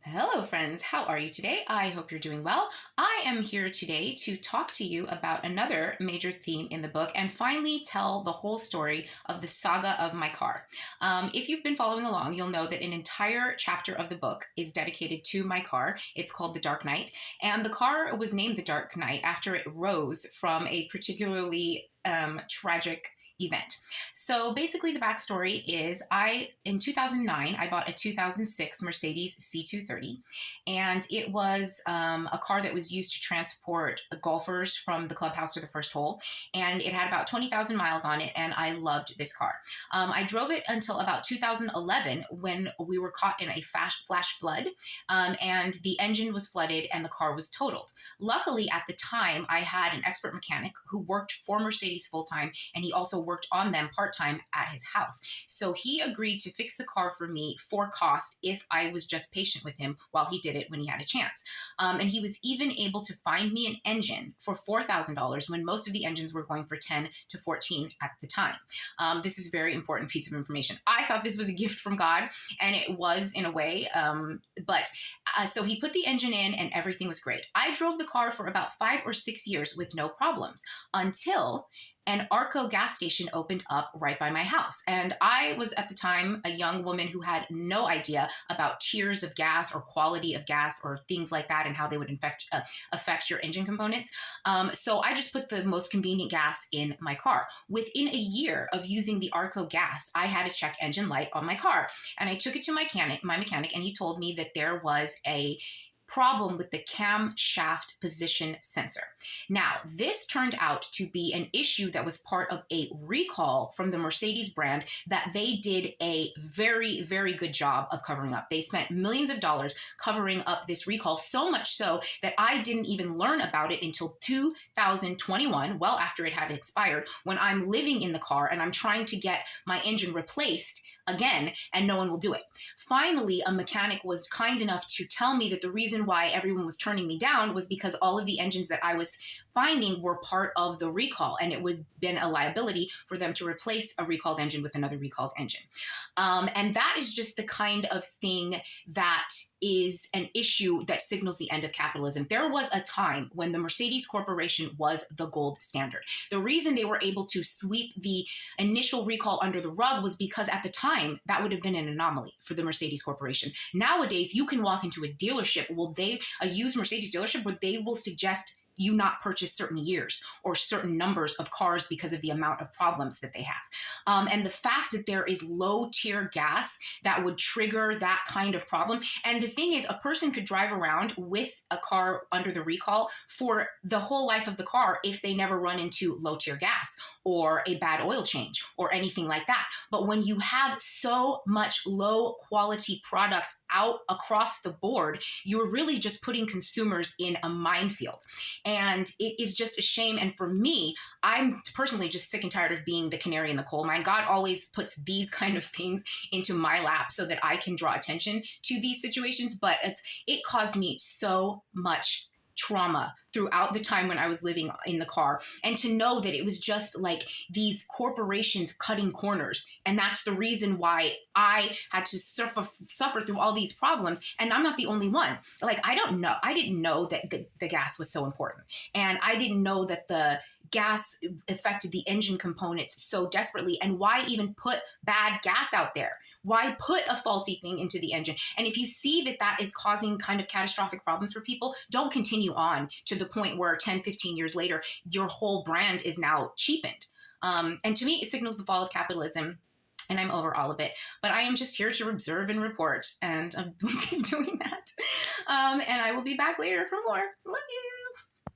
Hello, friends. How are you today? I hope you're doing well. I am here today to talk to you about another major theme in the book and finally tell the whole story of the saga of my car. If you've been following along, you'll know that an entire chapter of the book is dedicated to my car. It's called The Dark Knight, and the car was named The Dark Knight after it rose from a particularly tragic event. So basically the backstory is in 2009, I bought a 2006 Mercedes C230, and it was a car that was used to transport golfers from the clubhouse to the first hole. And it had about 20,000 miles on it, and I loved this car. I drove it until about 2011 when we were caught in a flash flood, and the engine was flooded and the car was totaled. Luckily, at the time, I had an expert mechanic who worked for Mercedes full-time, and he also worked on them part-time at his house. So he agreed to fix the car for me for cost if I was just patient with him while he did it when he had a chance. And he was even able to find me an engine for $4,000 when most of the engines were going for 10 to 14 at the time. This is a very important piece of information. I thought this was a gift from God, and it was in a way. So he put the engine in and everything was great. I drove the car for about 5 or 6 years with no problems until an Arco gas station opened up right by my house. And I was at the time a young woman who had no idea about tiers of gas or quality of gas or things like that and how they would affect your engine components. So I just put the most convenient gas in my car. Within a year of using the Arco gas, I had a check engine light on my car. And I took it to my mechanic, and he told me that there was a problem with the camshaft position sensor. Now, this turned out to be an issue that was part of a recall from the Mercedes brand that they did a very, very good job of covering up. They spent millions of dollars covering up this recall, so much so that I didn't even learn about it until 2021, well after it had expired, when I'm living in the car and I'm trying to get my engine replaced again, and no one will do it. Finally, a mechanic was kind enough to tell me that the reason why everyone was turning me down was because all of the engines that I was finding were part of the recall, and it would have been a liability for them to replace a recalled engine with another recalled engine. And that is just the kind of thing that is an issue that signals the end of capitalism. There was a time when the Mercedes Corporation was the gold standard. The reason they were able to sweep the initial recall under the rug was because at the time, that would have been an anomaly for the Mercedes Corporation. Nowadays, you can walk into a dealership, a used Mercedes dealership, where they will suggest you not purchase certain years or certain numbers of cars because of the amount of problems that they have. And the fact that there is low tier gas that would trigger that kind of problem. And the thing is, a person could drive around with a car under the recall for the whole life of the car if they never run into low tier gas or a bad oil change or anything like that. But when you have so much low quality products out across the board, you're really just putting consumers in a minefield. And it is just a shame. And for me, I'm personally just sick and tired of being the canary in the coal mine. God always puts these kind of things into my lap so that I can draw attention to these situations. But it caused me so much trauma throughout the time when I was living in the car. And to know that it was just like these corporations cutting corners. And that's the reason why I had to suffer through all these problems. And I'm not the only one. Like, I didn't know that the gas was so important. And I didn't know that the gas affected the engine components so desperately. And why even put bad gas out there? Why put a faulty thing into the engine? And if you see that that is causing kind of catastrophic problems for people, don't continue on to the point where 10, 15 years later, your whole brand is now cheapened. And to me, it signals the fall of capitalism. And I'm over all of it. But I am just here to observe and report. And I'm keep doing that. And I will be back later for more. Love you.